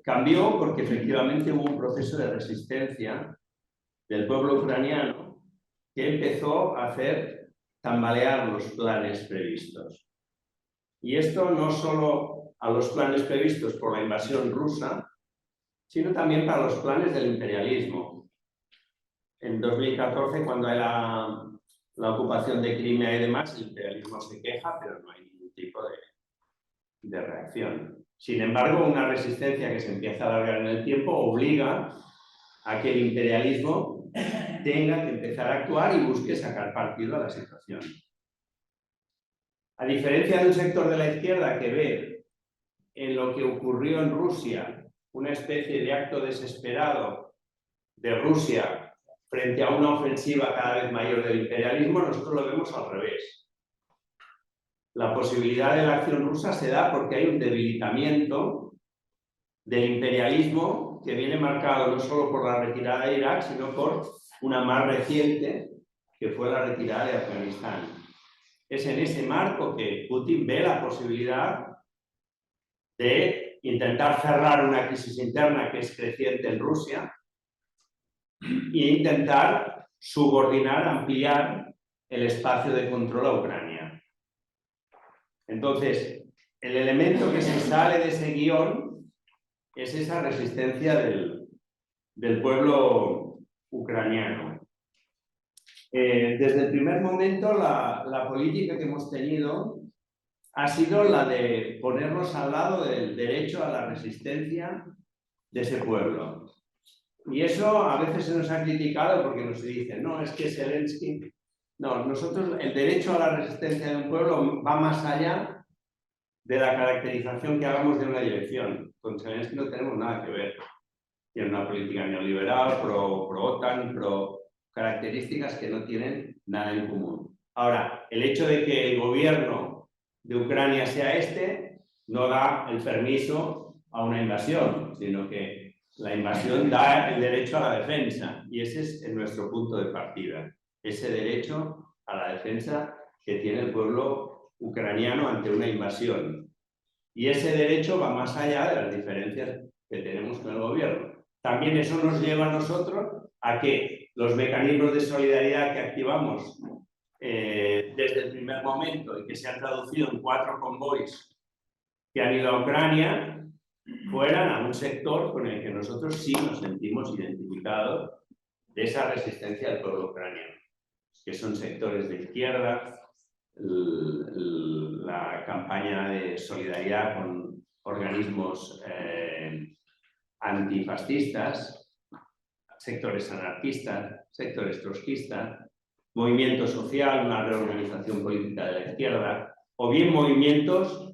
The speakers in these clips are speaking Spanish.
cambió porque efectivamente hubo un proceso de resistencia del pueblo ucraniano que empezó a hacer tambalear los planes previstos. Y esto no solo a los planes previstos por la invasión rusa, sino también para los planes del imperialismo. En 2014, cuando hay la ocupación de Crimea y demás, el imperialismo se queja, pero no hay ningún tipo de reacción. Sin embargo, una resistencia que se empieza a alargar en el tiempo obliga a que el imperialismo tenga que empezar a actuar y busque sacar partido a la situación. A diferencia de un sector de la izquierda que ve en lo que ocurrió en Rusia una especie de acto desesperado de Rusia frente a una ofensiva cada vez mayor del imperialismo, nosotros lo vemos al revés. La posibilidad de la acción rusa se da porque hay un debilitamiento del imperialismo que viene marcado no solo por la retirada de Irak, sino por una más reciente, que fue la retirada de Afganistán. Es en ese marco que Putin ve la posibilidad de intentar cerrar una crisis interna que es creciente en Rusia e intentar subordinar, ampliar el espacio de control a Ucrania. Entonces, el elemento que se sale de ese guión es esa resistencia del pueblo ucraniano. Desde el primer momento, la política que hemos tenido ha sido la de ponernos al lado del derecho a la resistencia de ese pueblo. Y eso a veces se nos ha criticado porque nos dicen, no, es que Zelensky... No, nosotros, el derecho a la resistencia de un pueblo va más allá de la caracterización que hagamos de una dirección. Con Zelensky no tenemos nada que ver. Tiene una política neoliberal, pro-OTAN, pro características que no tienen nada en común. Ahora, el hecho de que el gobierno de Ucrania sea no da el permiso a una invasión, sino que la invasión da el derecho a la defensa, y ese es nuestro punto de partida, ese derecho a la defensa que tiene el pueblo ucraniano ante una invasión. Y ese derecho va más allá de las diferencias que tenemos con el gobierno. También eso nos lleva a nosotros a que los mecanismos de solidaridad que activamos desde el primer momento y que se han traducido en 4 convoys que han ido a Ucrania, fueran a un sector con el que nosotros sí nos sentimos identificados de esa resistencia del pueblo ucraniano, que son sectores de izquierda, la campaña de solidaridad con organismos antifascistas, sectores anarquistas, sectores trotskistas, movimiento social, una reorganización política de la izquierda, o bien movimientos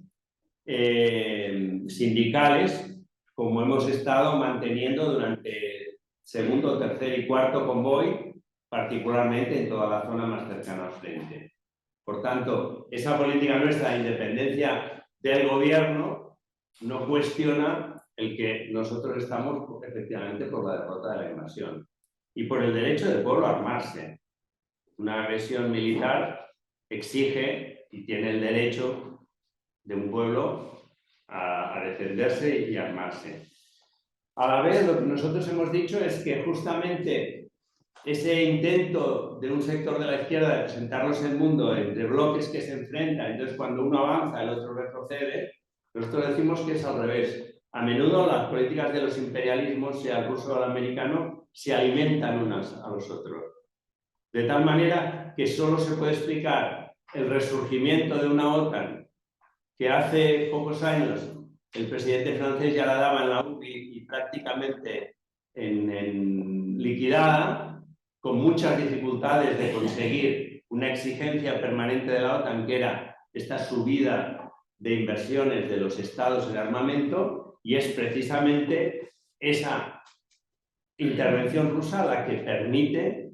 sindicales, como hemos estado manteniendo durante segundo, tercer y cuarto convoy, particularmente en toda la zona más cercana al frente. Por tanto, esa política nuestra de independencia del gobierno no cuestiona el que nosotros estamos efectivamente por la derrota de la invasión y por el derecho del pueblo a armarse. Una agresión militar exige y tiene el derecho de un pueblo a defenderse y armarse. A la vez, lo que nosotros hemos dicho es que justamente ese intento de un sector de la izquierda de presentarnos el mundo entre bloques que se enfrentan, entonces cuando uno avanza el otro retrocede, nosotros decimos que es al revés. A menudo las políticas de los imperialismos, sea el ruso o el americano, se alimentan unas a los otros. De tal manera que solo se puede explicar el resurgimiento de una OTAN que hace pocos años el presidente francés ya la daba en la UBI y prácticamente en liquidada, con muchas dificultades de conseguir una exigencia permanente de la OTAN, que era esta subida de inversiones de los estados en armamento, y es precisamente esa intervención rusa la que permite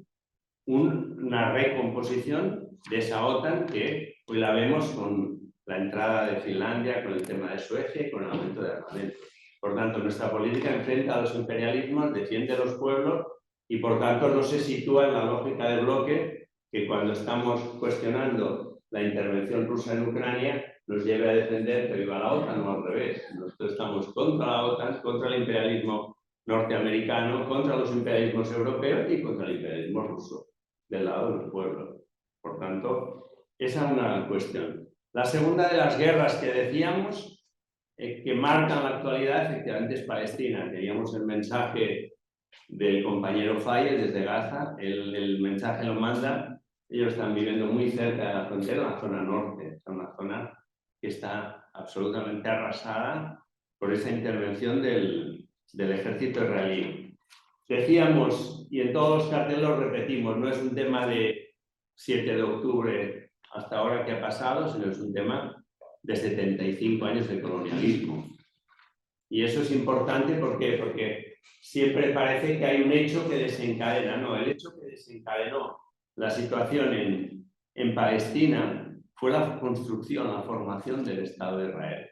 una recomposición de esa OTAN que hoy la vemos con la entrada de Finlandia, con el tema de Suecia y con el aumento de armamento. Por tanto, nuestra política enfrenta a los imperialismos, defiende a los pueblos y, por tanto, no se sitúa en la lógica de bloque que cuando estamos cuestionando la intervención rusa en Ucrania nos lleve a defender que viva la OTAN, no al revés. Nosotros estamos contra la OTAN, contra el imperialismo norteamericano, contra los imperialismos europeos y contra el imperialismo ruso, del lado de los pueblos. Por tanto, esa es una cuestión. La segunda de las guerras que decíamos, que marcan la actualidad, efectivamente es Palestina. Teníamos el mensaje del compañero Faye desde Gaza, el mensaje lo manda, ellos están viviendo muy cerca de la frontera, en la zona norte, es una zona que está absolutamente arrasada por esa intervención del ejército israelí. Decíamos, y en todos los carteles lo repetimos, no es un tema de 7 de octubre hasta ahora que ha pasado, sino es un tema de 75 años de colonialismo. Y eso es importante, ¿por qué? Porque siempre parece que hay un hecho que desencadena. No, el hecho que desencadenó la situación en Palestina fue la construcción, la formación del Estado de Israel.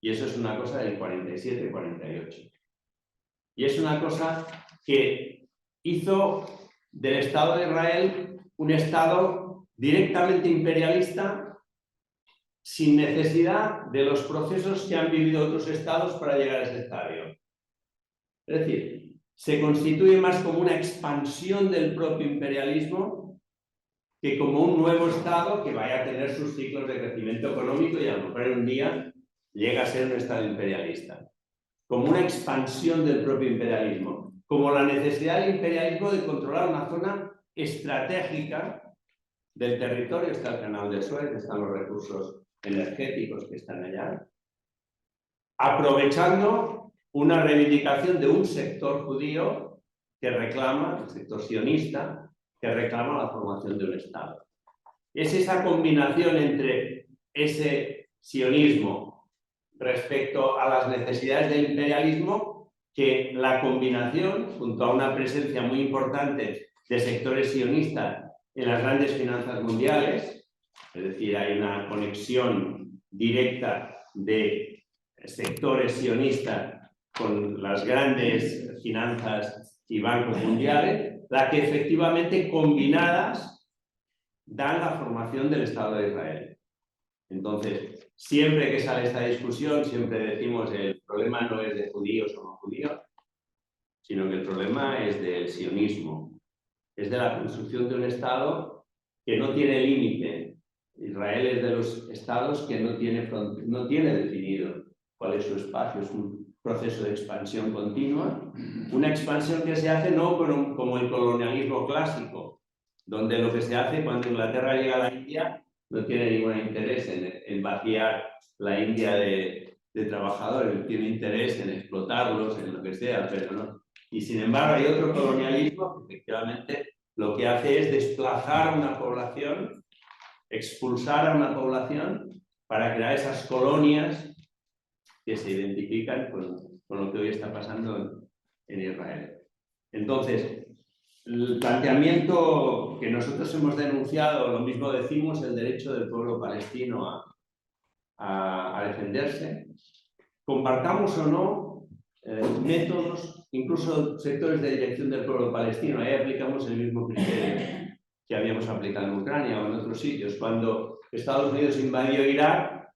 Y eso es una cosa del 47-48. Y es una cosa que hizo del Estado de Israel un Estado directamente imperialista, sin necesidad de los procesos que han vivido otros estados para llegar a ese estadio. Es decir, se constituye más como una expansión del propio imperialismo que como un nuevo estado que vaya a tener sus ciclos de crecimiento económico y a lo mejor en un día llega a ser un estado imperialista. Como una expansión del propio imperialismo, como la necesidad del imperialismo de controlar una zona estratégica del territorio. Está el canal de Suez, están los recursos energéticos que están allá, aprovechando una reivindicación de un sector judío que reclama, el sector sionista, que reclama la formación de un Estado. Es esa combinación entre ese sionismo respecto a las necesidades del imperialismo, que la combinación, junto a una presencia muy importante de sectores sionistas en las grandes finanzas mundiales, es decir, hay una conexión directa de sectores sionistas con las grandes finanzas y bancos mundiales, la que efectivamente combinadas dan la formación del Estado de Israel. Entonces, siempre que sale esta discusión, siempre decimos que el problema no es de judíos o no judíos, sino que el problema es del sionismo, es de la construcción de un Estado que no tiene límite. Israel es de los estados que no tiene definido cuál es su espacio, es un proceso de expansión continua, una expansión que se hace no como el colonialismo clásico, donde lo que se hace cuando Inglaterra llega a la India no tiene ningún interés en vaciar la India de trabajadores, tiene interés en explotarlos, en lo que sea, pero no. Y sin embargo hay otro colonialismo que efectivamente lo que hace es desplazar a una población, expulsar a una población para crear esas colonias que se identifican con lo que hoy está pasando en Israel. Entonces, el planteamiento que nosotros hemos denunciado, lo mismo decimos, el derecho del pueblo palestino a defenderse, compartamos o no métodos, incluso sectores de dirección del pueblo palestino, ahí aplicamos el mismo criterio que habíamos aplicado en Ucrania o en otros sitios. Cuando Estados Unidos invadió Irak,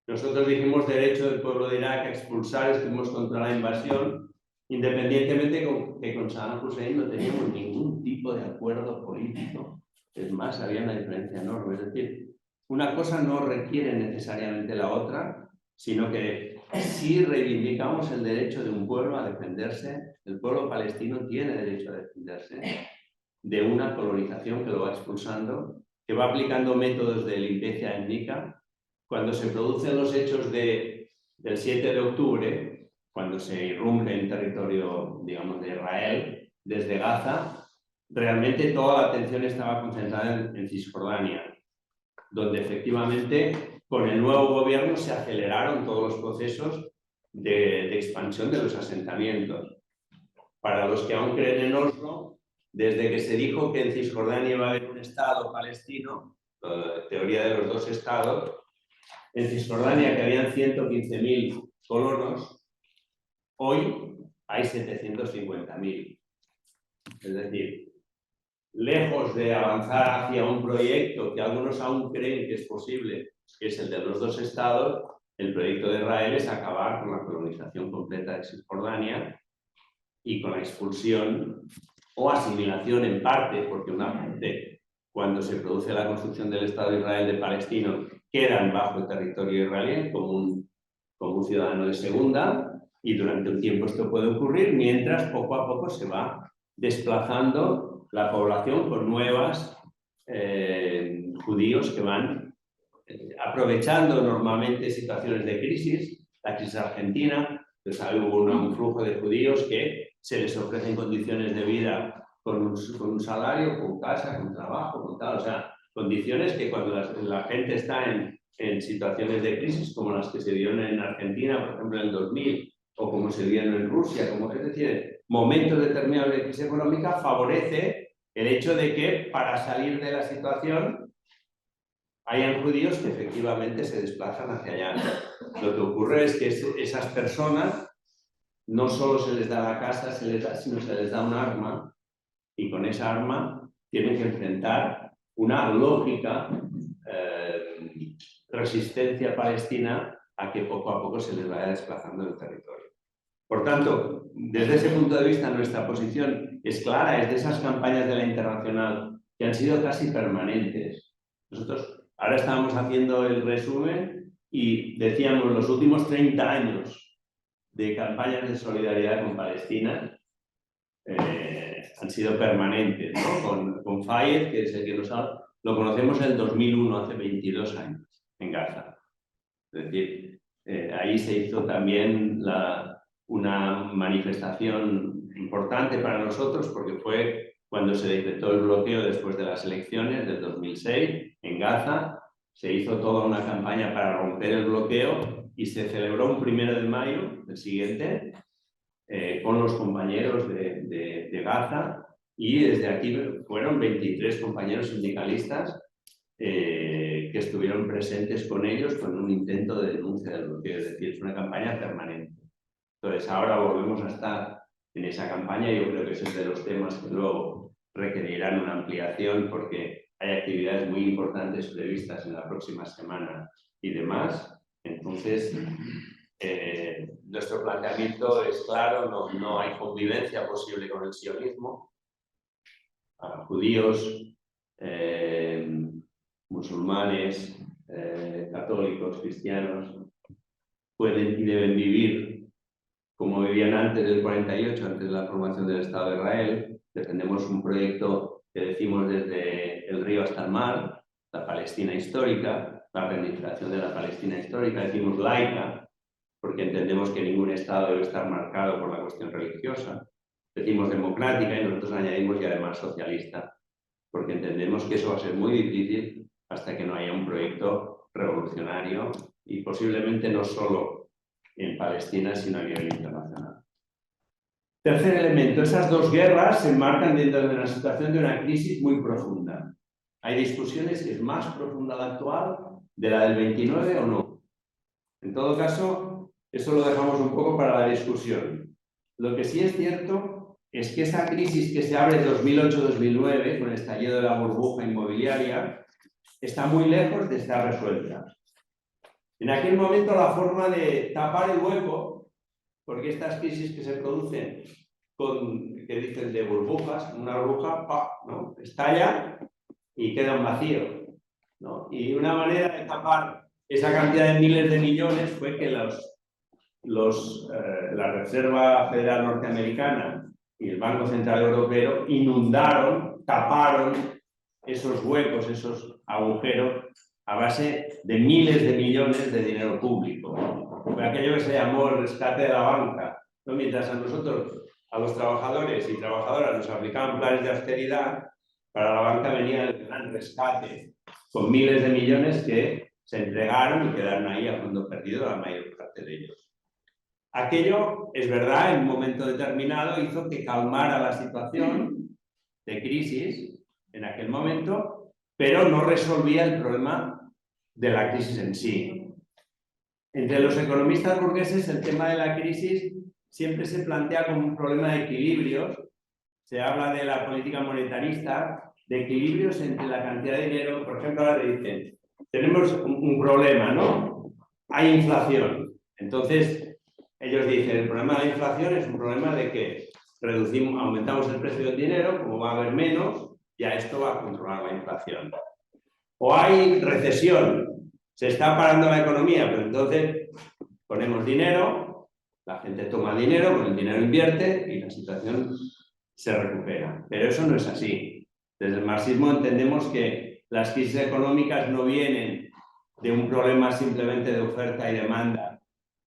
nosotros dijimos derecho del pueblo de Irak a expulsar, estuvimos contra la invasión, independientemente que con Saddam Hussein no teníamos ningún tipo de acuerdo político. Es más, había una diferencia enorme. Es decir, una cosa no requiere necesariamente la otra, sino que si reivindicamos el derecho de un pueblo a defenderse, el pueblo palestino tiene derecho a defenderse de una colonización que lo va expulsando, que va aplicando métodos de limpieza étnica. Cuando se producen los hechos del 7 de octubre, cuando se irrumpe en territorio, digamos, de Israel, desde Gaza, realmente toda la atención estaba concentrada en Cisjordania, donde efectivamente con el nuevo gobierno se aceleraron todos los procesos de expansión de los asentamientos. Para los que aún creen en Oslo, desde que se dijo que en Cisjordania iba a haber un Estado palestino, teoría de los dos estados, en Cisjordania, que habían 115.000 colonos, hoy hay 750.000. Es decir, lejos de avanzar hacia un proyecto que algunos aún creen que es posible que es el de los dos estados, el proyecto de Israel es acabar con la colonización completa de Cisjordania y con la expulsión o asimilación en parte, porque una parte, cuando se produce la construcción del Estado de Israel de Palestino, quedan bajo el territorio israelí como un ciudadano de segunda, y durante un tiempo esto puede ocurrir, mientras poco a poco se va desplazando la población con nuevos judíos que van aprovechando normalmente situaciones de crisis, la crisis argentina, pues hubo un flujo de judíos que se les ofrecen condiciones de vida con un salario, con casa, con trabajo, con tal, o sea, condiciones que cuando la gente está en situaciones de crisis como las que se dieron en Argentina, por ejemplo, en el 2000, o como se dieron en Rusia, como es decir, momentos determinados de crisis económica, favorece el hecho de que para salir de la situación hayan judíos que efectivamente se desplazan hacia allá. Lo que ocurre es que esas personas no solo se les da la casa, sino se les da un arma, y con esa arma tienen que enfrentar una lógica resistencia palestina a que poco a poco se les vaya desplazando del territorio. Por tanto, desde ese punto de vista, nuestra posición es clara, es de esas campañas de la internacional que han sido casi permanentes. Nosotros ahora estábamos haciendo el resumen y decíamos los últimos 30 años de campañas de solidaridad con Palestina han sido permanentes, ¿no? Con Fayez, que es el que lo conocemos en el 2001, hace 22 años, en Gaza. Es decir, ahí se hizo también una manifestación importante para nosotros, porque fue cuando se decretó el bloqueo después de las elecciones del 2006 en Gaza. Se hizo toda una campaña para romper el bloqueo y se celebró un 1 de mayo, el siguiente, con los compañeros de Gaza, y desde aquí fueron 23 compañeros sindicalistas que estuvieron presentes con ellos con un intento de denuncia del bloqueo. Es decir, es una campaña permanente. Entonces, ahora volvemos a estar en esa campaña. Yo creo que ese es de los temas que luego requerirán una ampliación, porque hay actividades muy importantes previstas en la próxima semana y demás. Entonces, nuestro planteamiento es claro, no hay convivencia posible con el sionismo. Judíos, musulmanes, católicos, cristianos, pueden y deben vivir como vivían antes del 48, antes de la formación del Estado de Israel. Defendemos un proyecto que decimos desde el río hasta el mar, la Palestina histórica, la reivindicación de la Palestina histórica, decimos laica, porque entendemos que ningún Estado debe estar marcado por la cuestión religiosa. Decimos democrática y nosotros añadimos y además socialista, porque entendemos que eso va a ser muy difícil hasta que no haya un proyecto revolucionario y posiblemente no solo en Palestina, sino a nivel internacional. Tercer elemento, esas dos guerras se enmarcan dentro de una situación de una crisis muy profunda. Hay discusiones si es más profunda la actual de la del 29 o no. En todo caso, eso lo dejamos un poco para la discusión. Lo que sí es cierto es que esa crisis que se abre en 2008-2009, con el estallido de la burbuja inmobiliaria, está muy lejos de estar resuelta. En aquel momento la forma de tapar el hueco, porque estas crisis que se producen que dicen de burbujas, una burbuja ¿no? Estalla y queda un vacío, ¿no? Y una manera de tapar esa cantidad de miles de millones fue que la Reserva Federal Norteamericana y el Banco Central Europeo inundaron, taparon esos huecos, esos agujeros a base de miles de millones de dinero público. Fue aquello que se llamó el rescate de la banca, ¿no? Mientras a nosotros, a los trabajadores y trabajadoras, nos aplicaban planes de austeridad, para la banca venía el gran rescate, con miles de millones que se entregaron y quedaron ahí a fondo perdido la mayor parte de ellos. Aquello, es verdad, en un momento determinado hizo que calmara la situación de crisis en aquel momento, pero no resolvía el problema de la crisis en sí. Entre los economistas burgueses, el tema de la crisis siempre se plantea como un problema de equilibrios. Se habla de la política monetarista, de equilibrios entre la cantidad de dinero. Por ejemplo, ahora le dicen, tenemos un problema, ¿no? Hay inflación. Entonces, ellos dicen, el problema de la inflación es un problema de que aumentamos el precio del dinero, como va a haber menos, ya esto va a controlar la inflación. O hay recesión, se está parando la economía, pero entonces ponemos dinero, la gente toma dinero, con el dinero invierte y la situación se recupera. Pero eso no es así. Desde el marxismo entendemos que las crisis económicas no vienen de un problema simplemente de oferta y demanda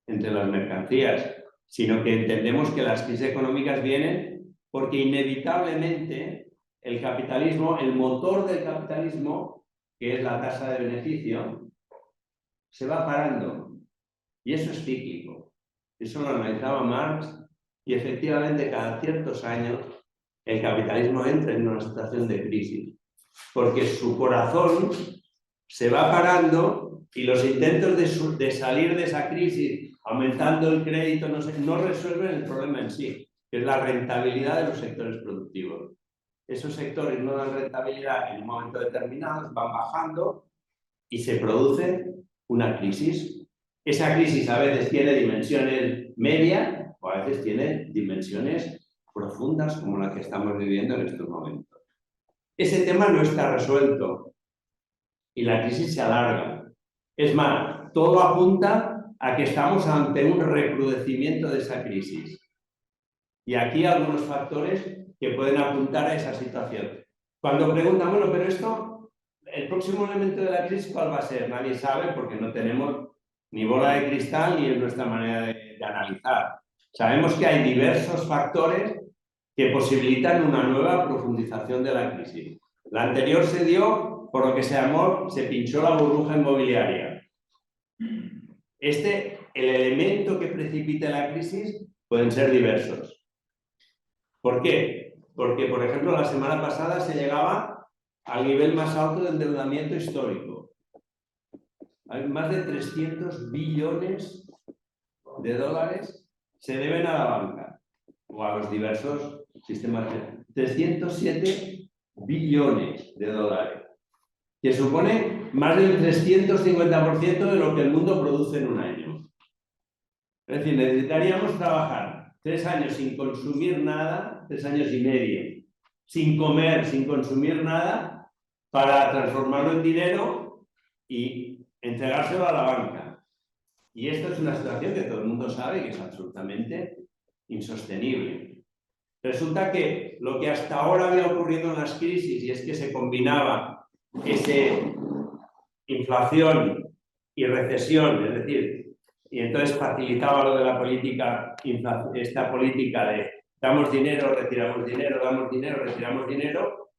entre las mercancías, sino que entendemos que las crisis económicas vienen porque inevitablemente el capitalismo, el motor del capitalismo, que es la tasa de beneficio, se va parando. Y eso es cíclico. Eso lo analizaba Marx y efectivamente cada ciertos años el capitalismo entra en una situación de crisis, porque su corazón se va parando y los intentos de salir de esa crisis aumentando el crédito no resuelven el problema en sí, que es la rentabilidad de los sectores productivos. Esos sectores no dan rentabilidad en un momento determinado, van bajando y se produce una crisis. Esa crisis a veces tiene dimensiones medias o a veces tiene dimensiones profundas como la que estamos viviendo en estos momentos. Ese tema no está resuelto y la crisis se alarga. Es más, todo apunta a que estamos ante un recrudecimiento de esa crisis. Y aquí hay algunos factores que pueden apuntar a esa situación. Cuando preguntan, bueno, pero esto, el próximo elemento de la crisis, ¿cuál va a ser? Nadie sabe porque no tenemos ni bola de cristal ni es nuestra manera de analizar. Sabemos que hay diversos factores que posibilitan una nueva profundización de la crisis. La anterior se dio por lo que se pinchó la burbuja inmobiliaria. El elemento que precipita la crisis pueden ser diversos. ¿Por qué? Porque, por ejemplo, la semana pasada se llegaba al nivel más alto de endeudamiento histórico. Hay más de 300 billones de dólares se deben a la banca o a los diversos sistemas. 307 billones de dólares, que supone más del 350% de lo que el mundo produce en un año. Es decir, necesitaríamos trabajar 3 años sin consumir nada, 3 años y medio, sin comer, sin consumir nada, para transformarlo en dinero y entregárselo a la banca. Y esto es una situación que todo el mundo sabe que es absolutamente insostenible. Resulta que lo que hasta ahora había ocurrido en las crisis, y es que se combinaba inflación y recesión, es decir, y entonces facilitaba lo de la política, esta política de damos dinero, retiramos dinero, damos dinero, retiramos dinero,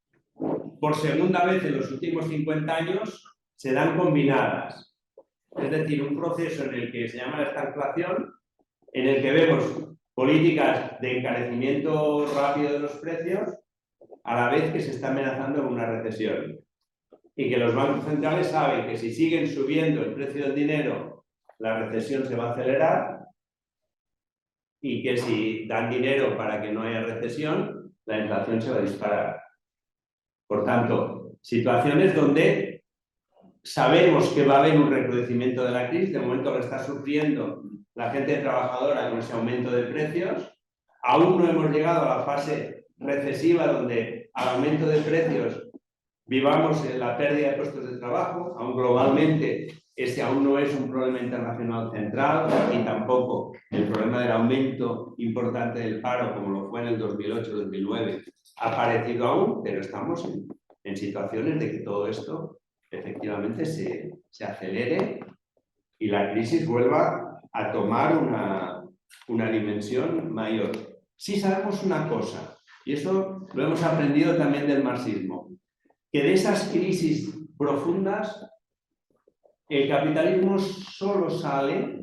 por segunda vez en los últimos 50 años se dan combinadas. Es decir, un proceso en el que se llama la estagflación, en el que vemos políticas de encarecimiento rápido de los precios, a la vez que se está amenazando con una recesión. Y que los bancos centrales saben que si siguen subiendo el precio del dinero, la recesión se va a acelerar y que si dan dinero para que no haya recesión, la inflación se va a disparar. Por tanto, situaciones donde sabemos que va a haber un recrudecimiento de la crisis, de momento lo está sufriendo la gente trabajadora con ese aumento de precios. Aún no hemos llegado a la fase recesiva donde al aumento de precios vivamos en la pérdida de puestos de trabajo. Aún globalmente ese aún no es un problema internacional central y tampoco el problema del aumento importante del paro como lo fue en el 2008-2009 ha aparecido aún, pero estamos en situaciones de que todo esto efectivamente se acelere y la crisis vuelva a tomar una dimensión mayor. Sí sabemos una cosa, y eso lo hemos aprendido también del marxismo, que de esas crisis profundas el capitalismo solo sale,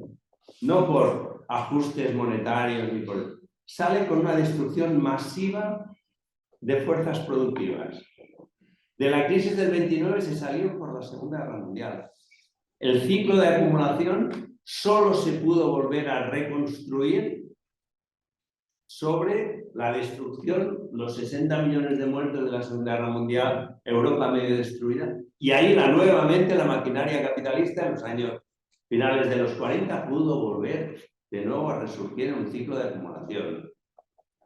no por ajustes monetarios, ni sale con una destrucción masiva de fuerzas productivas. De la crisis del 29 se salió por la Segunda Guerra Mundial. El ciclo de acumulación solo se pudo volver a reconstruir sobre la destrucción, los 60 millones de muertos de la Segunda Guerra Mundial, Europa medio destruida, y ahí nuevamente la maquinaria capitalista en los años finales de los 40 pudo volver de nuevo a resurgir en un ciclo de acumulación.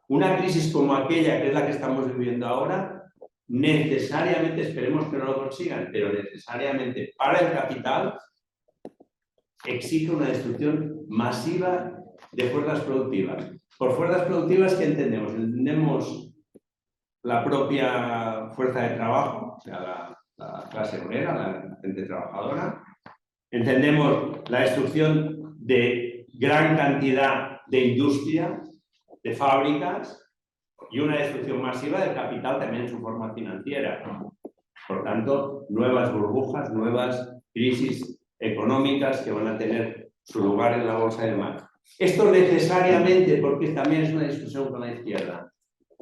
Una crisis como aquella, que es la que estamos viviendo ahora, necesariamente, esperemos que no lo consigan, pero necesariamente para el capital exige una destrucción masiva de fuerzas productivas. Por fuerzas productivas, ¿qué entendemos? Entendemos la propia fuerza de trabajo, o sea, la clase obrera, la gente trabajadora. Entendemos la destrucción de gran cantidad de industria, de fábricas, y una destrucción masiva del capital también en su forma financiera. Por tanto, nuevas burbujas, nuevas crisis económicas que van a tener su lugar en la bolsa y demás. Esto necesariamente, porque también es una discusión con la izquierda,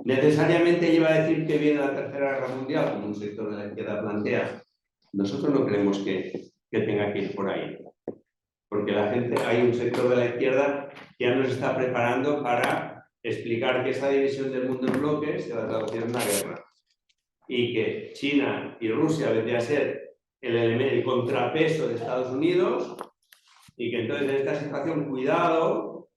necesariamente lleva a decir que viene la Tercera Guerra Mundial, como un sector de la izquierda plantea. Nosotros no creemos que tenga que ir por ahí. Porque hay un sector de la izquierda que ya nos está preparando para explicar que esa división del mundo en bloques se va a traducir en una guerra. Y que China y Rusia vendría a ser el contrapeso de Estados Unidos, y que entonces en esta situación, cuidado,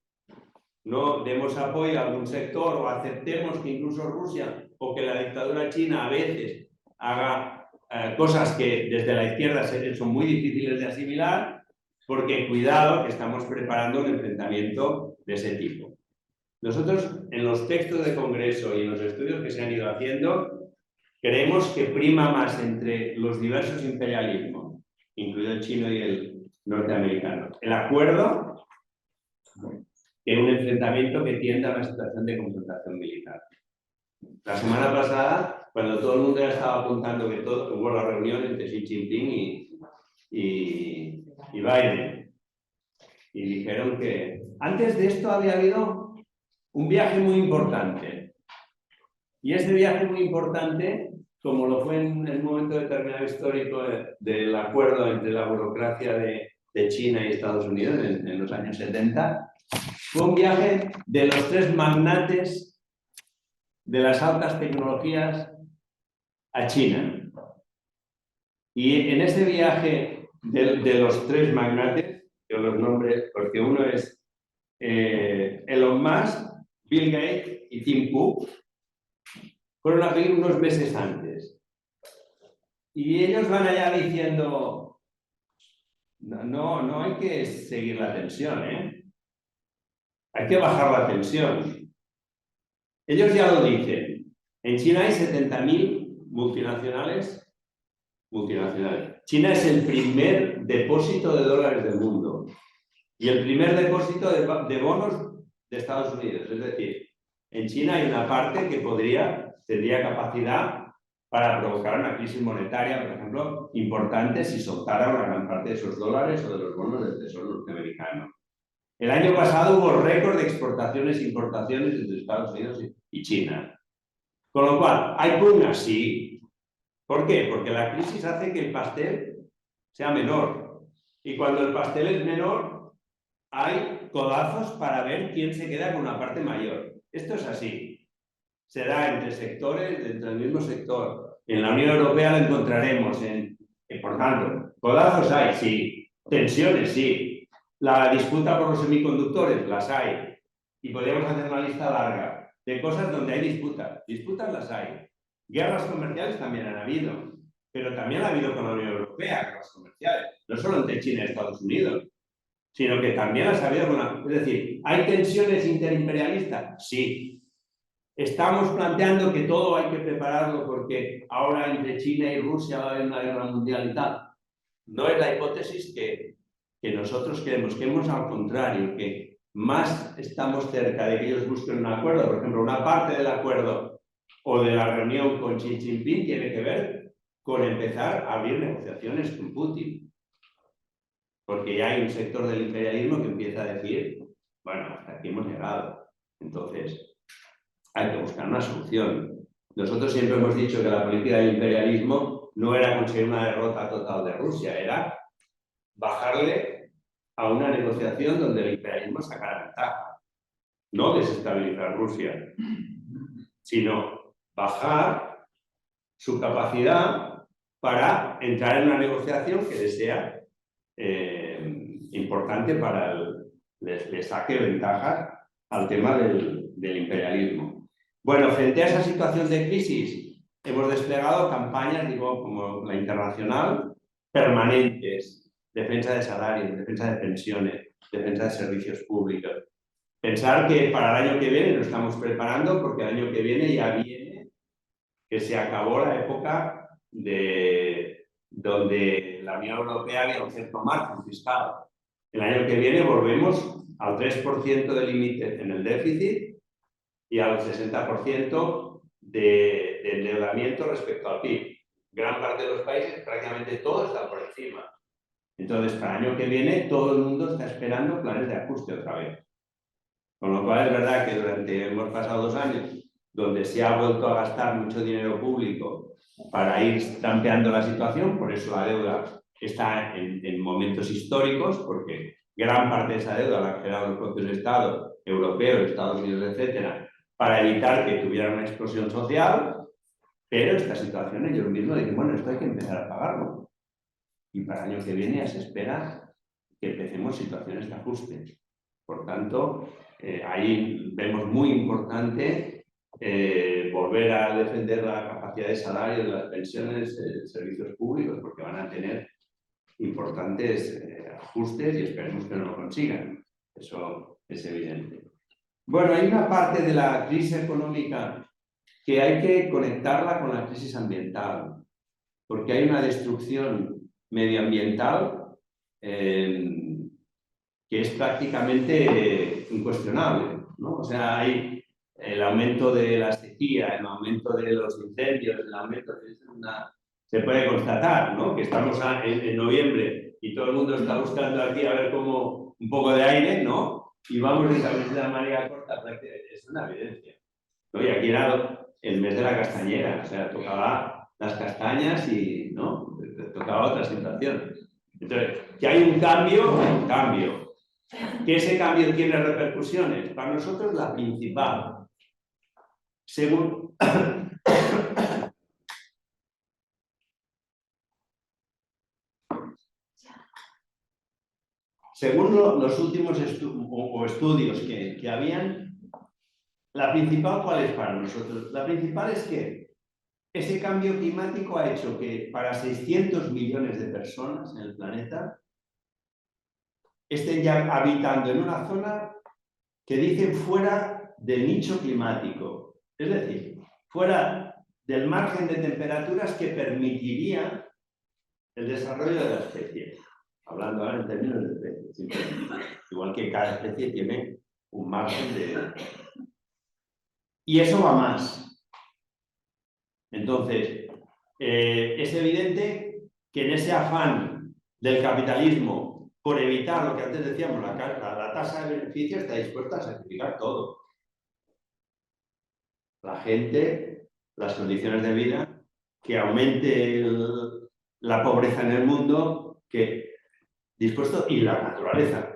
no demos apoyo a algún sector o aceptemos que incluso Rusia o que la dictadura china a veces haga cosas que desde la izquierda son muy difíciles de asimilar, porque cuidado que estamos preparando un enfrentamiento de ese tipo. Nosotros en los textos de Congreso y en los estudios que se han ido haciendo, creemos que prima más entre los diversos imperialismos, incluido el chino y el norteamericano, el acuerdo, que un enfrentamiento que tienda a una situación de confrontación militar. La semana pasada, cuando todo el mundo ya estaba apuntando que hubo la reunión entre Xi Jinping y Biden, y dijeron que antes de esto había habido un viaje muy importante. Y ese viaje muy importante, como lo fue en el momento determinado histórico del acuerdo entre la burocracia de China y Estados Unidos en los años 70, fue un viaje de los tres magnates de las altas tecnologías a China. Y en ese viaje de los tres magnates, yo los nombres, porque uno es Elon Musk, Bill Gates y Tim Cook, fueron a venir unos meses antes. Y ellos van allá diciendo, no hay que seguir la tensión, hay que bajar la tensión. Ellos ya lo dicen. En China hay 70.000 multinacionales. China es el primer depósito de dólares del mundo y el primer depósito de bonos de Estados Unidos. Es decir, en China hay una parte que tendría capacidad para provocar una crisis monetaria, por ejemplo, importante si soltara una gran parte de esos dólares o de los bonos del Tesoro norteamericano. El año pasado hubo récord de exportaciones e importaciones entre Estados Unidos y China. Con lo cual, ¿hay pugnas? Sí. ¿Por qué? Porque la crisis hace que el pastel sea menor. Y cuando el pastel es menor, hay codazos para ver quién se queda con una parte mayor. Esto es así. Se da entre sectores, dentro del mismo sector. En la Unión Europea lo encontraremos. Por tanto, codazos hay, sí. Tensiones, sí. La disputa por los semiconductores, las hay. Y podríamos hacer una lista larga de cosas donde hay disputas. Disputas las hay. Guerras comerciales también han habido, pero también ha habido con la Unión Europea guerras comerciales, no solo entre China y Estados Unidos, sino que también ha habido con la... Es decir, ¿hay tensiones interimperialistas? Sí. Estamos planteando que todo hay que prepararlo porque ahora entre China y Rusia va a haber una guerra mundial y tal. No es la hipótesis que nosotros queremos al contrario, que más estamos cerca de que ellos busquen un acuerdo. Por ejemplo, una parte del acuerdo o de la reunión con Xi Jinping tiene que ver con empezar a abrir negociaciones con Putin. Porque ya hay un sector del imperialismo que empieza a decir, bueno, hasta aquí hemos llegado. Entonces, hay que buscar una solución. Nosotros siempre hemos dicho que la política del imperialismo no era conseguir una derrota total de Rusia, era bajarle a una negociación donde el imperialismo sacara ventaja. no desestabilizar Rusia, sino bajar su capacidad para entrar en una negociación que les sea importante para le saque ventajas al tema del imperialismo. Bueno, frente a esa situación de crisis, hemos desplegado campañas, digo, como la internacional, permanentes, defensa de salarios, defensa de pensiones, defensa de servicios públicos. Pensar que para el año que viene nos estamos preparando porque el año que viene ya viene que se acabó la época donde la Unión Europea había un cierto margen fiscal. El año que viene volvemos al 3% de límite en el déficit y al 60% de endeudamiento respecto al PIB. Gran parte de los países, prácticamente todo está por encima. Entonces, para el año que viene, todo el mundo está esperando planes de ajuste otra vez. Con lo cual, es verdad que hemos pasado 2 años donde se ha vuelto a gastar mucho dinero público para ir trampeando la situación, por eso la deuda está en momentos históricos, porque gran parte de esa deuda la han generado los propios Estados europeos, Estados Unidos, etcétera, para evitar que tuviera una explosión social, pero esta situación ellos mismos dicen, bueno, esto hay que empezar a pagarlo. Y para el año que viene ya se espera que empecemos situaciones de ajuste. Por tanto, ahí vemos muy importante volver a defender la capacidad de salario de las pensiones, servicios públicos, porque van a tener importantes ajustes y esperemos que no lo consigan. Eso es evidente. Bueno, hay una parte de la crisis económica que hay que conectarla con la crisis ambiental, porque hay una destrucción medioambiental que es prácticamente incuestionable, ¿no? O sea, hay el aumento de la sequía, el aumento de los incendios, el aumento de se puede constatar, ¿no? Que estamos en noviembre y todo el mundo está buscando aquí a ver cómo un poco de aire, ¿no? Y vamos directamente de la marea corta, es una evidencia, ¿no? Y aquí era el mes de la castañera, o sea, tocaba las castañas y, ¿no? Tocaba otras situaciones. Entonces, que hay un cambio. Que ese cambio tiene repercusiones. Para nosotros la principal, según los últimos estudios que habían, la principal, ¿cuál es para nosotros? La principal es que ese cambio climático ha hecho que para 600 millones de personas en el planeta estén ya habitando en una zona que dicen fuera del nicho climático, es decir, fuera del margen de temperaturas que permitiría el desarrollo de la especie. Hablando ahora en términos de especie, igual que cada especie tiene un margen de... Y eso va más. Entonces, es evidente que en ese afán del capitalismo por evitar lo que antes decíamos, la tasa de beneficio está dispuesta a sacrificar todo. La gente, las condiciones de vida, que aumente la pobreza en el mundo, que dispuesto, y la naturaleza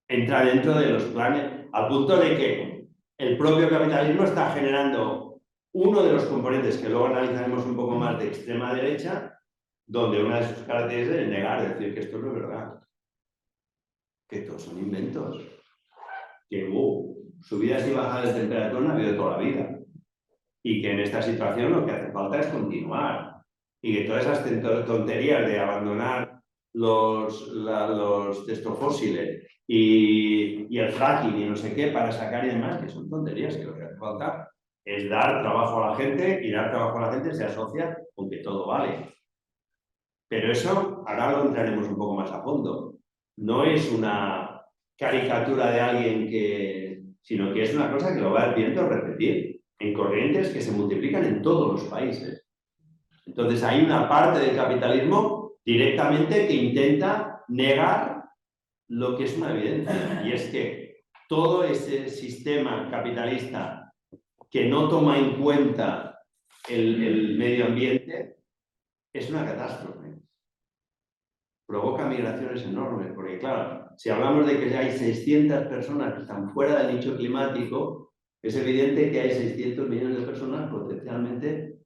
entra dentro de los planes, al punto de que el propio capitalismo está generando uno de los componentes que luego analizaremos un poco más de extrema derecha, donde una de sus características es negar, decir que esto no es verdad, que todos son inventos, que subidas y bajadas de temperatura no ha habido toda la vida, y que en esta situación lo que hace falta es continuar, y que todas esas tonterías de abandonar los textofósiles y el fracking y no sé qué para sacar y demás, que son tonterías, que lo que hace falta es dar trabajo a la gente, y dar trabajo a la gente se asocia con que todo vale. Pero eso ahora lo entraremos un poco más a fondo. No es una caricatura de alguien sino que es una cosa que lo va viendo repetir en corrientes que se multiplican en todos los países. Entonces hay una parte del capitalismo directamente que intenta negar lo que es una evidencia, y es que todo ese sistema capitalista que no toma en cuenta el medio ambiente es una catástrofe. Provoca migraciones enormes, porque claro, si hablamos de que hay 600 personas que están fuera del nicho climático, es evidente que hay 600 millones de personas potencialmente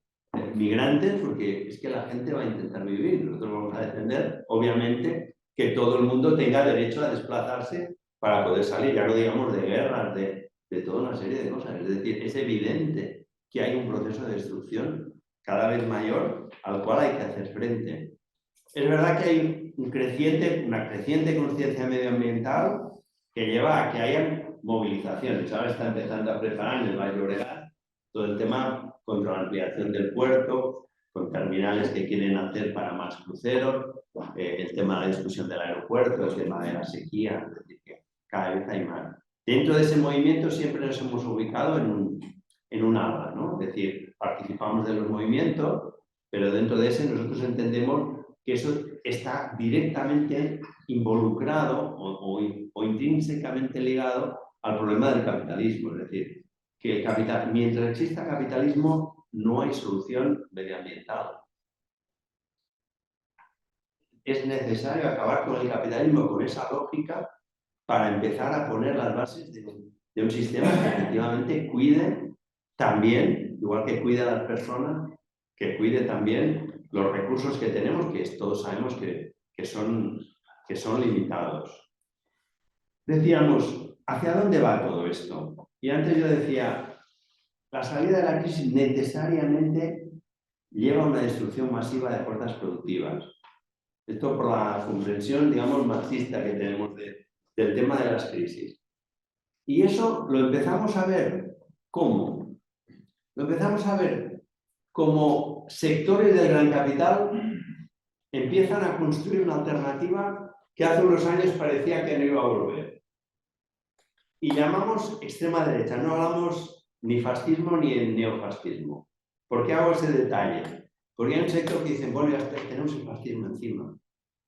migrantes, porque es que la gente va a intentar vivir. Nosotros vamos a defender, obviamente, que todo el mundo tenga derecho a desplazarse para poder salir, ya no digamos de guerras, de toda una serie de cosas. Es decir, es evidente que hay un proceso de destrucción cada vez mayor al cual hay que hacer frente. Es verdad que hay una creciente conciencia medioambiental que lleva a que haya movilizaciones. Ahora está empezando a preparar en el Valle de Llobregat todo el tema contra la ampliación del puerto, con terminales que quieren hacer para más cruceros, el tema de la discusión del aeropuerto, el tema de la sequía, es decir, que cada vez hay más. Dentro de ese movimiento siempre nos hemos ubicado en un ala, ¿no? Es decir, participamos de los movimientos, pero dentro de ese nosotros entendemos que eso está directamente involucrado o intrínsecamente ligado al problema del capitalismo. Es decir, que mientras exista capitalismo no hay solución medioambiental. Es necesario acabar con el capitalismo, con esa lógica, para empezar a poner las bases de un sistema que efectivamente cuide también, igual que cuida a las personas, que cuide también los recursos que tenemos, que todos sabemos que son limitados. Decíamos, ¿hacia dónde va todo esto? Y antes yo decía, la salida de la crisis necesariamente lleva a una destrucción masiva de fuerzas productivas. Esto por la comprensión, digamos, marxista que tenemos del tema de las crisis. Y eso lo empezamos a ver, ¿cómo? Lo empezamos a ver como sectores del gran capital empiezan a construir una alternativa que hace unos años parecía que no iba a volver. Y llamamos extrema derecha, no hablamos ni fascismo ni neofascismo. ¿Por qué hago ese detalle? Porque hay un sector que dice, bueno, ya tenemos el fascismo encima.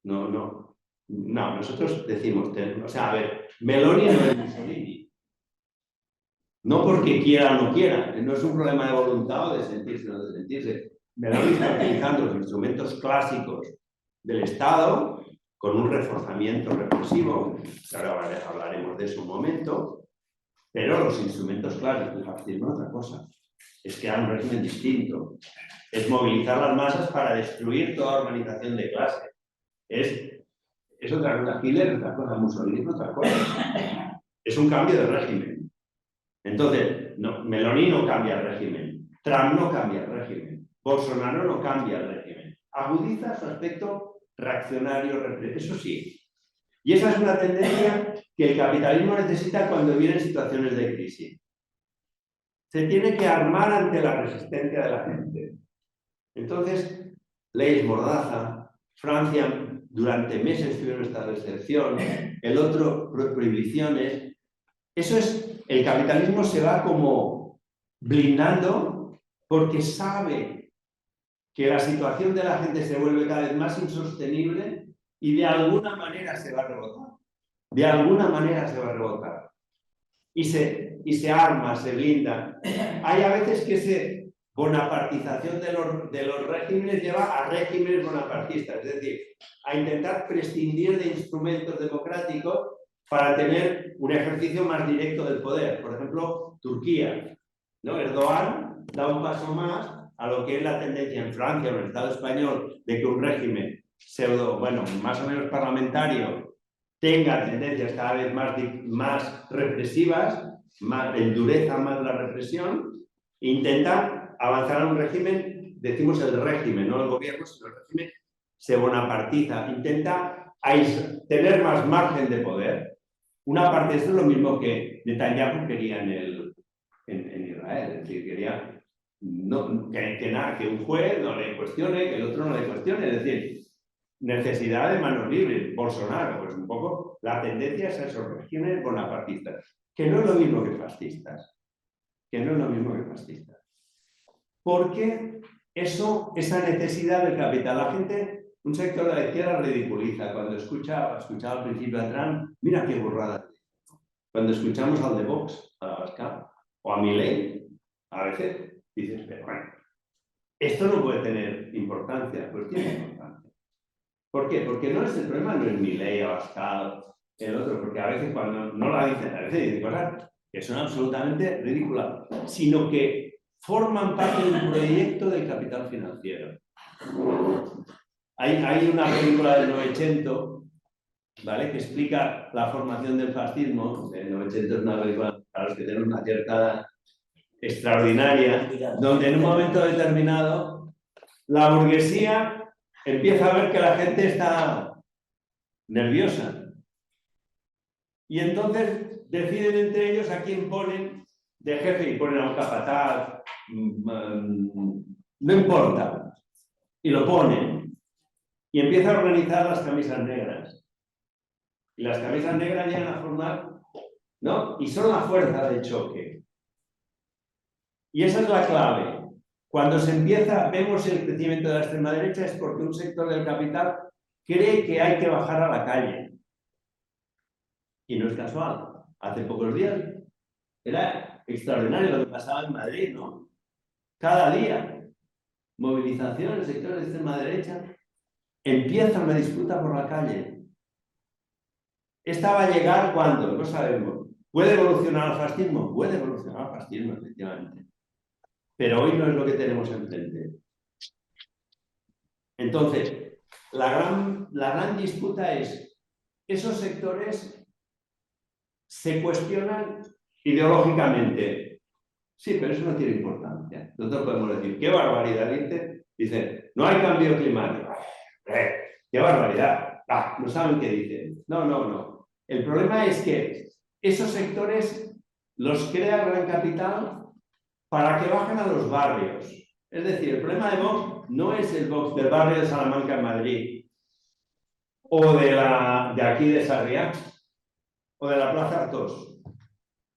No, nosotros decimos, o sea, a ver, Meloni no es Mussolini. No porque quiera o no quiera, no es un problema de voluntad o de sentirse o no de sentirse. Meloni está utilizando los instrumentos clásicos del Estado con un reforzamiento represivo, ahora hablaremos de eso un momento, pero los instrumentos clásicos del fascismo es otra cosa. Es crear un régimen distinto. Es movilizar las masas para destruir toda organización de clase. Es otra cosa. Hitler es otra cosa, Mussolini es otra cosa. Es un cambio de régimen. Entonces, no, Meloni no cambia el régimen, Trump no cambia el régimen, Bolsonaro no cambia el régimen. Agudiza su aspecto reaccionario, eso sí. Y esa es una tendencia que el capitalismo necesita cuando vienen situaciones de crisis. Se tiene que armar ante la resistencia de la gente. Entonces, leyes mordaza, Francia durante meses tuvo un estado de excepción, el otro prohibiciones. Eso es, el capitalismo se va como blindando porque sabe que la situación de la gente se vuelve cada vez más insostenible y de alguna manera se va a rebotar. De alguna manera se va a rebotar. Y se arma, se blinda. Hay a veces que esa bonapartización de los regímenes lleva a regímenes bonapartistas, es decir, a intentar prescindir de instrumentos democráticos para tener un ejercicio más directo del poder. Por ejemplo, Turquía, ¿no? Erdogan da un paso más a lo que es la tendencia en Francia o en el Estado español de que un régimen más o menos parlamentario tenga tendencias cada vez más represivas, endureza más la represión, intenta avanzar a un régimen, decimos el régimen, no el gobierno, sino el régimen se bonapartiza, intenta tener más margen de poder. Una parte de esto es lo mismo que Netanyahu quería en Israel, es decir, quería que un juez no le cuestione, que el otro no le cuestione, es decir, necesidad de manos libres. Bolsonaro, pues un poco la tendencia es a esos regímenes bonapartistas, que no es lo mismo que fascistas, porque esa necesidad del capital, la gente, un sector de la izquierda ridiculiza cuando escuchaba al principio a Trump, mira qué burrada. Cuando escuchamos al de Vox, a Abascal, o a Milei, a veces dices, pero bueno, esto no puede tener importancia. Pues tiene importancia. ¿Por qué? Porque el problema no es Milei, Abascal, el otro, porque a veces cuando no la dicen, a veces dicen cosas que son absolutamente ridículas, sino que forman parte de un proyecto del capital financiero. Hay una película del Novecento, ¿vale?, que explica la formación del fascismo. El Novecento es una película para los que tienen una cierta edad extraordinaria, donde en un momento determinado la burguesía empieza a ver que la gente está nerviosa. Y entonces deciden entre ellos a quién ponen de jefe, y ponen a un capataz, no importa, y lo ponen. Y empieza a organizar las camisas negras. Y las camisas negras llegan a formar, ¿no? Y son la fuerza de choque. Y esa es la clave. Cuando se empieza, vemos el crecimiento de la extrema derecha, es porque un sector del capital cree que hay que bajar a la calle. Y no es casual. Hace pocos días era extraordinario lo que pasaba en Madrid, ¿no? Cada día, movilización en el sector de extrema derecha. Empieza una disputa por la calle. ¿Esta va a llegar cuándo? No sabemos. ¿Puede evolucionar al fascismo? Puede evolucionar al fascismo, efectivamente. Pero hoy no es lo que tenemos enfrente. Entonces, la gran disputa es, esos sectores se cuestionan ideológicamente. Sí, pero eso no tiene importancia. Nosotros podemos decir, ¿qué barbaridad dice? Dice, no hay cambio climático. ¡Qué barbaridad! No saben qué dicen. No. El problema es que esos sectores los crea el gran capital para que bajen a los barrios. Es decir, el problema de Vox no es el Vox del barrio de Salamanca en Madrid, o de aquí de Sarriá, o de la Plaza Artós.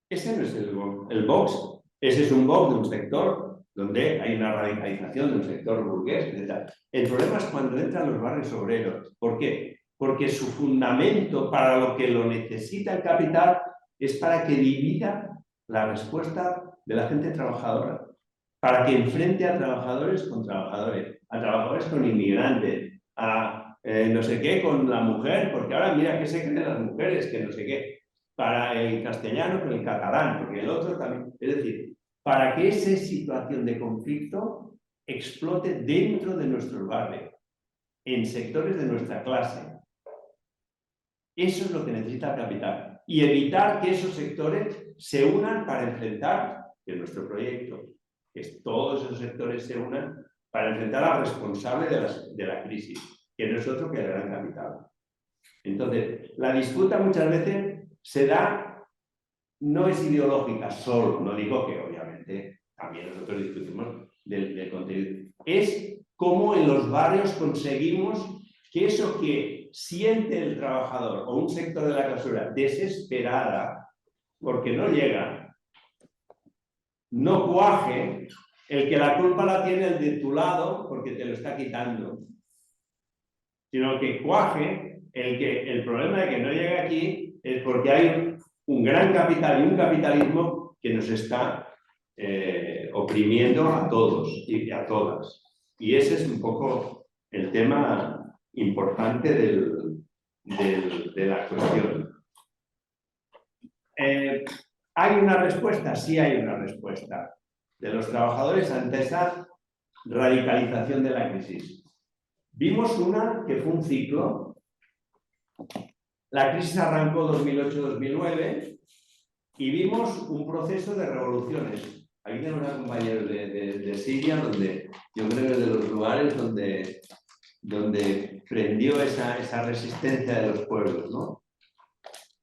Ese no es el Vox. El Vox, ese es un Vox de un sector donde hay una radicalización de un sector burgués, etc. El problema es cuando entran los barrios obreros. ¿Por qué? Porque su fundamento para lo que lo necesita el capital es para que divida la respuesta de la gente trabajadora, para que enfrente a trabajadores con trabajadores, a trabajadores con inmigrantes, a no sé qué con la mujer, porque ahora mira qué se creen las mujeres, que no sé qué, para el castellano con el catalán, porque el otro también. Es decir, para que esa situación de conflicto explote dentro de nuestros barrios, en sectores de nuestra clase. Eso es lo que necesita el capital. Y evitar que esos sectores se unan para enfrentar, que nuestro proyecto, que todos esos sectores se unan para enfrentar al responsable de la crisis, que no es otro que el gran capital. Entonces, la disputa muchas veces se da, no es ideológica solo, no digo que obviamente también nosotros discutimos del contenido, es cómo en los barrios conseguimos que eso que siente el trabajador o un sector de la clausura desesperada porque no llega, no cuaje, el que la culpa la tiene el de tu lado porque te lo está quitando, sino que cuaje el problema de que no llegue aquí es porque hay un gran capital y un capitalismo que nos está oprimiendo a todos y a todas. Y ese es un poco el tema importante de la cuestión. ¿Hay una respuesta? Sí hay una respuesta de los trabajadores ante esa radicalización de la crisis. Vimos una que fue un ciclo. La crisis arrancó 2008-2009 y vimos un proceso de revoluciones. Aquí tenemos a compañeros de Siria, donde yo creo que es de los lugares donde prendió esa resistencia de los pueblos, ¿no?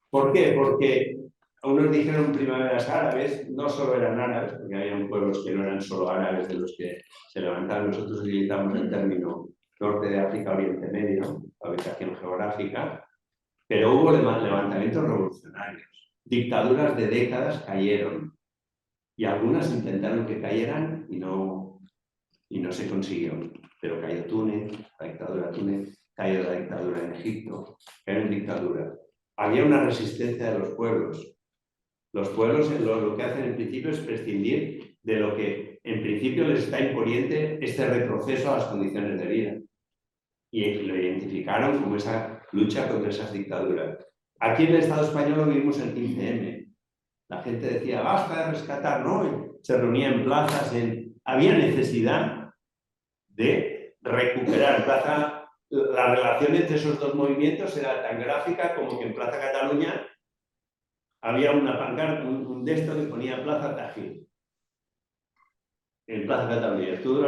¿Por qué? Porque unos dijeron primaveras árabes, no solo eran árabes, porque había pueblos que no eran solo árabes de los que se levantaron. Nosotros utilizamos el término norte de África, Oriente Medio, la ubicación geográfica, pero hubo levantamientos revolucionarios. Dictaduras de décadas cayeron y algunas intentaron que cayeran y no se consiguió. Pero cayó Túnez, la dictadura de Túnez, cayó la dictadura en Egipto, cayeron dictaduras. Había una resistencia de los pueblos. Los pueblos lo que hacen en principio es prescindir de lo que en principio les está imponiendo este retroceso a las condiciones de vida. Y lo identificaron como esa lucha contra esas dictaduras. Aquí en el Estado español lo vivimos el 15M. La gente decía, basta de rescatar, ¿no? Y se reunía en plazas, había necesidad de recuperar. La relación entre esos dos movimientos era tan gráfica como que en Plaza Cataluña había una pancarta, un texto que ponía Plaza Tají. En Plaza Cataluña. Estuvo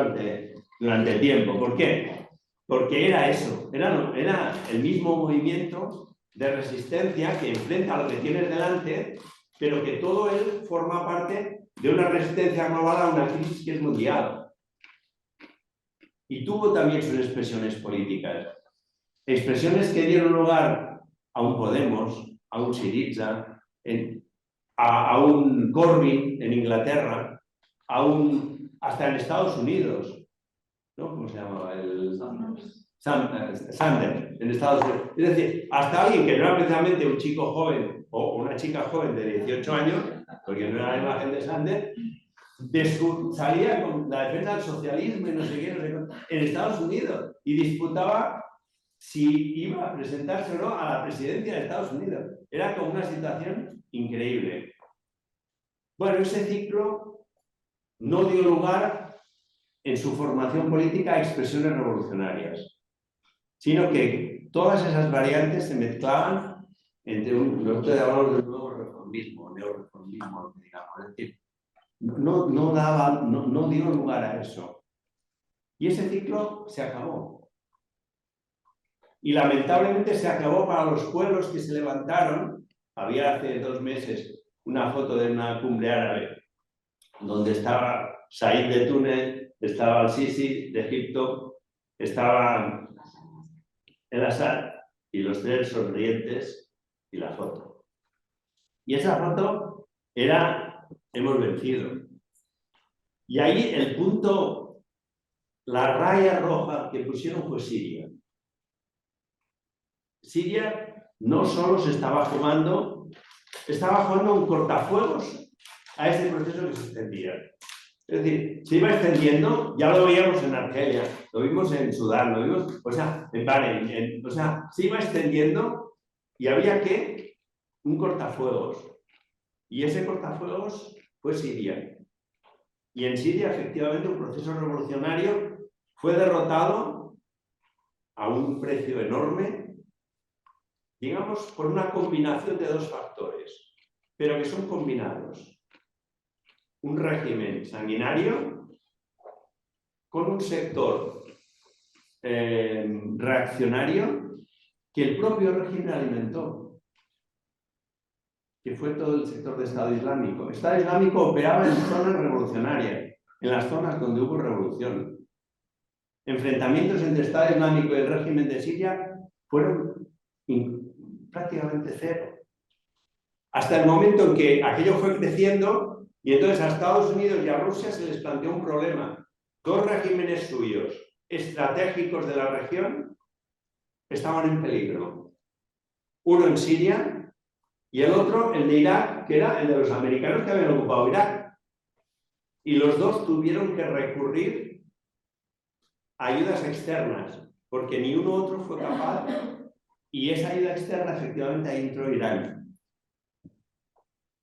durante tiempo. ¿Por qué? Porque era eso. Era el mismo movimiento de resistencia que enfrenta a lo que tienes delante, pero que todo él forma parte de una resistencia global a una crisis que es mundial. Y tuvo también sus expresiones políticas. Expresiones que dieron lugar a un Podemos, a un Syriza, a un Corbyn en Inglaterra, hasta en Estados Unidos, ¿no? ¿Cómo se llamaba? Sanders, en Estados Unidos. Es decir, hasta alguien que no era precisamente un chico joven o una chica joven de 18 años, porque no era la imagen de Sanders, salía con la defensa del socialismo y no sé qué, en Estados Unidos y disputaba si iba a presentarse o no a la presidencia de Estados Unidos. Era como una situación increíble. Bueno, ese ciclo no dio lugar en su formación política a expresiones revolucionarias, sino que todas esas variantes se mezclaban entre nosotros hablamos de un nuevo reformismo, neoreformismo, digamos, es decir, no dio lugar a eso. Y ese ciclo se acabó. Y lamentablemente se acabó para los pueblos que se levantaron. Había hace 2 meses una foto de una cumbre árabe donde estaba Said de Túnez, estaba al-Sisi de Egipto, estaba el Assad y los 3 sonrientes y la foto. Y esa foto era hemos vencido. Y ahí el punto, la raya roja que pusieron fue Siria. Siria no solo se estaba jugando un cortafuegos a ese proceso que se extendía. Es decir, se iba extendiendo, ya lo veíamos en Argelia, lo vimos en Sudán, lo vimos, se iba extendiendo y había un cortafuegos. Y ese cortafuegos fue Siria. Y en Siria, efectivamente, un proceso revolucionario fue derrotado a un precio enorme, digamos, por una combinación de 2 factores, pero que son combinados. Un régimen sanguinario con un sector reaccionario que el propio régimen alimentó, que fue todo el sector de Estado Islámico. El Estado Islámico operaba en zonas revolucionarias, en las zonas donde hubo revolución. Enfrentamientos entre Estado Islámico y el régimen de Siria fueron prácticamente 0. Hasta el momento en que aquello fue creciendo y entonces a Estados Unidos y a Rusia se les planteó un problema. 2 regímenes suyos estratégicos de la región estaban en peligro. Uno en Siria y el otro, el de Irak, que era el de los americanos que habían ocupado Irak. Y los 2 tuvieron que recurrir a ayudas externas, porque ni uno u otro fue capaz. Y esa ayuda externa, efectivamente, ahí entró Irán.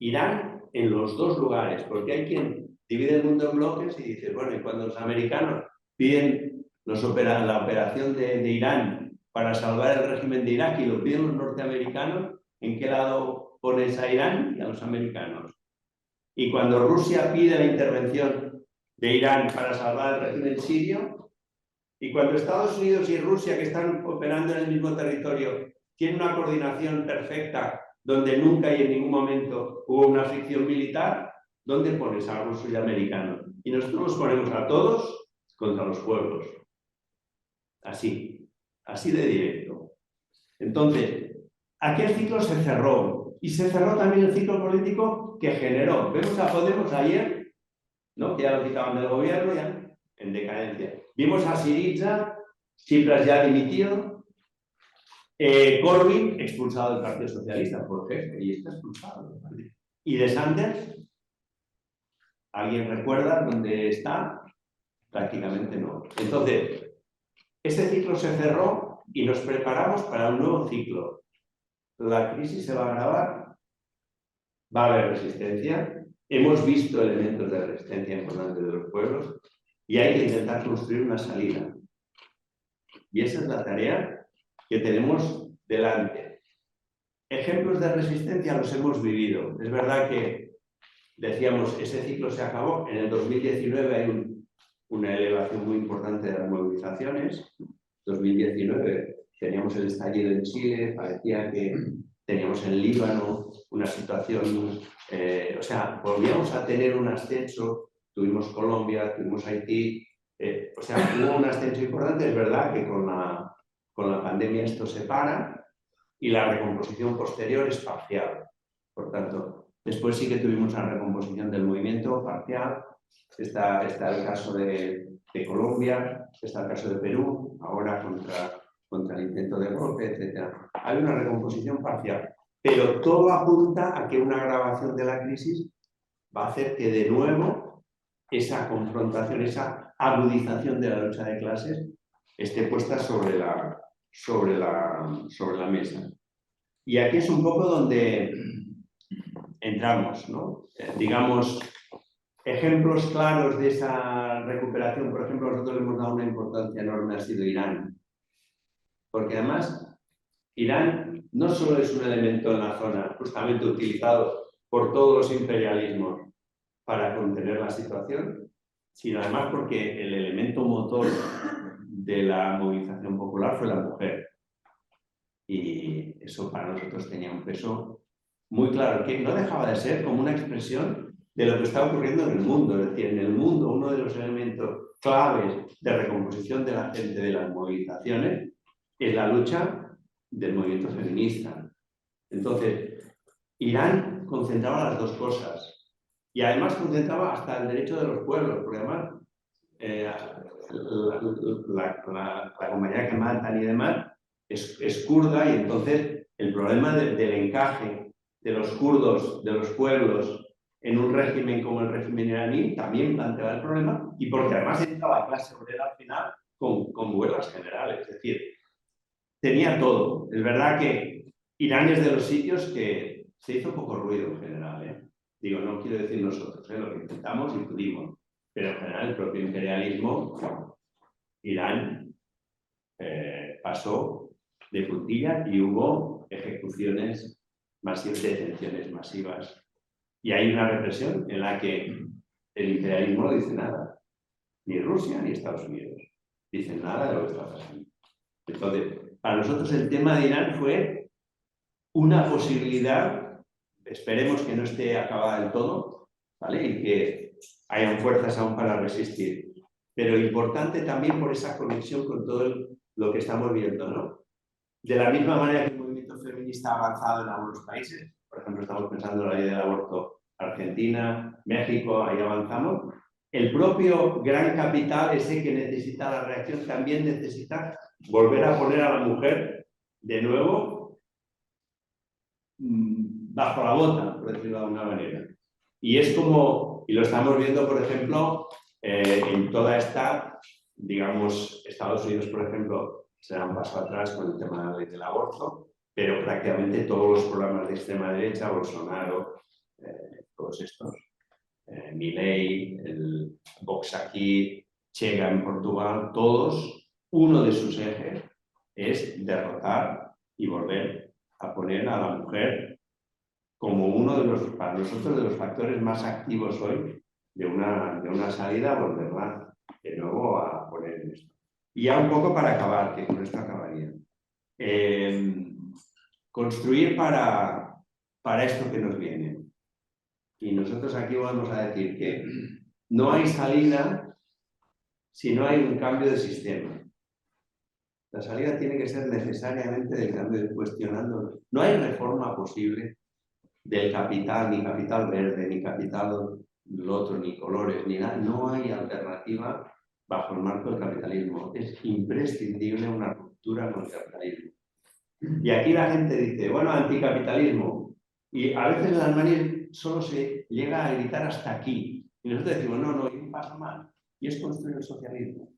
Irán en los 2 lugares, porque hay quien divide el mundo en bloques y dice, bueno, y cuando los americanos piden la operación de Irán para salvar el régimen de Irak y lo piden los norteamericanos, ¿en qué lado pones a Irán y a los americanos? Y cuando Rusia pide la intervención de Irán para salvar el régimen sirio, y cuando Estados Unidos y Rusia, que están operando en el mismo territorio, tienen una coordinación perfecta, donde nunca y en ningún momento hubo una fricción militar, ¿dónde pones a rusos y americanos? Y nosotros los ponemos a todos contra los pueblos. Así de directo. Entonces, aquel ciclo se cerró. Y se cerró también el ciclo político que generó. Vemos a Podemos ayer, ¿no? Que ya lo quitaban del gobierno, ya en decadencia. Vimos a Syriza, Tsipras ya dimitido, Corbyn expulsado del Partido Socialista por jefe, y está expulsado del partido. Y de Sanders, ¿alguien recuerda dónde está? Prácticamente no. Entonces, ese ciclo se cerró y nos preparamos para un nuevo ciclo. la crisis se va a agravar, va a haber resistencia, hemos visto elementos de resistencia importantes de los pueblos y hay que intentar construir una salida. Y esa es la tarea que tenemos delante. Ejemplos de resistencia los hemos vivido. Es verdad que, decíamos, ese ciclo se acabó. En el 2019 hay una elevación muy importante de las movilizaciones. 2019 teníamos el estallido en Chile, parecía que teníamos en Líbano una situación, o sea, volvíamos a tener un ascenso, tuvimos Colombia, tuvimos Haití, o sea, hubo un ascenso importante. Es verdad que con la pandemia esto se para y la recomposición posterior es parcial. Por tanto, después sí que tuvimos una recomposición del movimiento parcial. Está el caso de Colombia, está el caso de Perú, ahora contra el intento de golpe, etc. Hay una recomposición parcial, pero todo apunta a que una agravación de la crisis va a hacer que de nuevo esa confrontación, esa agudización de la lucha de clases esté puesta sobre la mesa. Y aquí es un poco donde entramos, ¿no? Digamos, ejemplos claros de esa recuperación. Por ejemplo, nosotros le hemos dado una importancia enorme, ha sido Irán. Porque además, Irán no solo es un elemento en la zona justamente utilizado por todos los imperialismos para contener la situación, sino además porque el elemento motor de la movilización popular fue la mujer. Y eso para nosotros tenía un peso muy claro, que no dejaba de ser como una expresión de lo que está ocurriendo en el mundo. Es decir, en el mundo uno de los elementos claves de recomposición de la gente de las movilizaciones es la lucha del movimiento feminista. Entonces, Irán concentraba las dos cosas y además concentraba hasta el derecho de los pueblos, porque además la compañía que matan y demás es kurda, y entonces el problema del encaje de los kurdos, de los pueblos, en un régimen como el régimen iraní también planteaba el problema, y porque además entraba la clase obrera al final con huelgas generales. Es decir, tenía todo. Es verdad que Irán es de los sitios que se hizo poco ruido en general, ¿eh? Digo, no quiero decir nosotros, lo que intentamos y pudimos, pero en general el propio imperialismo, Irán pasó de puntilla y hubo ejecuciones masivas, detenciones masivas. Y hay una represión en la que el imperialismo no dice nada. Ni Rusia ni Estados Unidos dicen nada de lo que está pasando. Entonces, para nosotros el tema de Irán fue una posibilidad, esperemos que no esté acabada del todo, ¿vale? Y que hayan fuerzas aún para resistir. Pero importante también por esa conexión con todo lo que estamos viendo, ¿no? De la misma manera que el movimiento feminista ha avanzado en algunos países, por ejemplo, estamos pensando en la ley del aborto Argentina, México, ahí avanzamos. El propio gran capital, ese que necesita la reacción, también necesita volver a poner a la mujer de nuevo bajo la bota, por decirlo de alguna manera. Y es como, y lo estamos viendo, por ejemplo, en toda esta, digamos, Estados Unidos, por ejemplo, se da un paso atrás con el tema de la ley del aborto, pero prácticamente todos los programas de extrema derecha, Bolsonaro, todos estos, Milei, el Vox aquí, Chega en Portugal, todos, uno de sus ejes es derrotar y volver a poner a la mujer como uno de los, para nosotros, de los factores más activos hoy de una salida, volverla de nuevo a poner en esto. Y ya un poco para acabar, que con esto acabaría. Construir para esto que nos viene. Y nosotros aquí vamos a decir que no hay salida si no hay un cambio de sistema. La salida tiene que ser necesariamente del cambio de cuestionando. No hay reforma posible del capital, ni capital verde, ni capital del otro, ni colores, ni nada. No hay alternativa bajo el marco del capitalismo. Es imprescindible una ruptura con el capitalismo. Y aquí la gente dice, bueno, anticapitalismo. Y a veces en las manías solo se llega a gritar hasta aquí. Y nosotros decimos, no, hay un paso más. Y es construir el socialismo.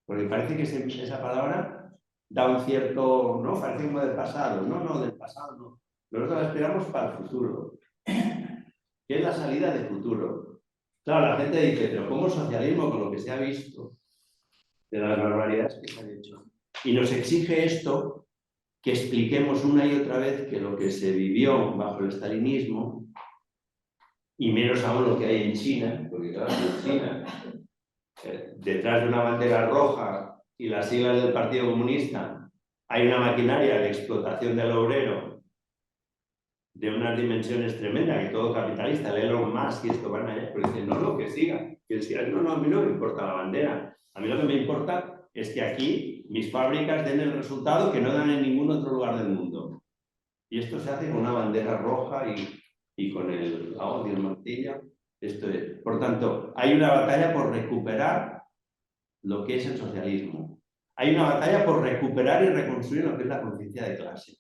Porque parece que esa palabra da un cierto, ¿no? Parece como del pasado. No, del pasado no. Nosotros la esperamos para el futuro, que es la salida del futuro. Claro, la gente dice, pero ¿cómo socialismo con lo que se ha visto de las barbaridades que se han hecho? Y nos exige esto, que expliquemos una y otra vez que lo que se vivió bajo el estalinismo, y menos aún lo que hay en China, porque claro, en China, detrás de una bandera roja y las siglas del Partido Comunista, hay una maquinaria de explotación del obrero de unas dimensiones tremendas, que todo capitalista, el Elon Musk y esto van allá, pero dicen, no, que siga. Que siga. No, a mí no me importa la bandera. A mí lo que me importa es que aquí mis fábricas den el resultado que no dan en ningún otro lugar del mundo. Y esto se hace con una bandera roja y con el audio y el martillo. Esto es. Por tanto, hay una batalla por recuperar lo que es el socialismo. Hay una batalla por recuperar y reconstruir lo que es la conciencia de clase.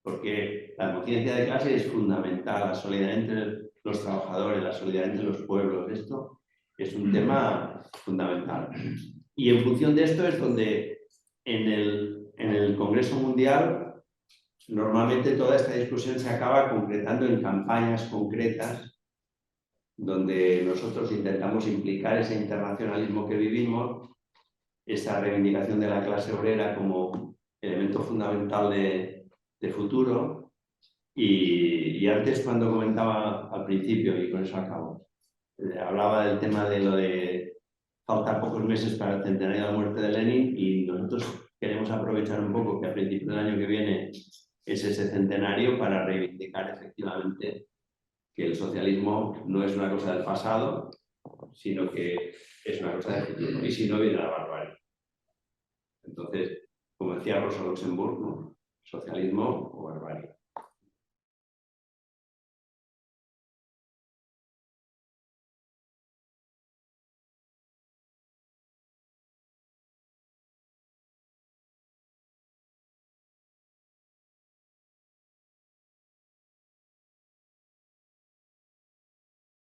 Porque la conciencia de clase es fundamental, la solidaridad entre los trabajadores, la solidaridad entre los pueblos. Esto es un tema fundamental. Y en función de esto es donde en el Congreso Mundial normalmente toda esta discusión se acaba concretando en campañas concretas donde nosotros intentamos implicar ese internacionalismo que vivimos, esa reivindicación de la clase obrera como elemento fundamental de futuro. Y antes, cuando comentaba al principio, y con eso acabo, hablaba del tema de lo de faltar pocos meses para el centenario de la muerte de Lenin, y nosotros queremos aprovechar un poco que a principios del año que viene es ese centenario para reivindicar efectivamente que el socialismo no es una cosa del pasado, sino que es una cosa del futuro, y si no viene la barbarie. Entonces, como decía Rosa Luxemburg, ¿no? Socialismo o barbarie.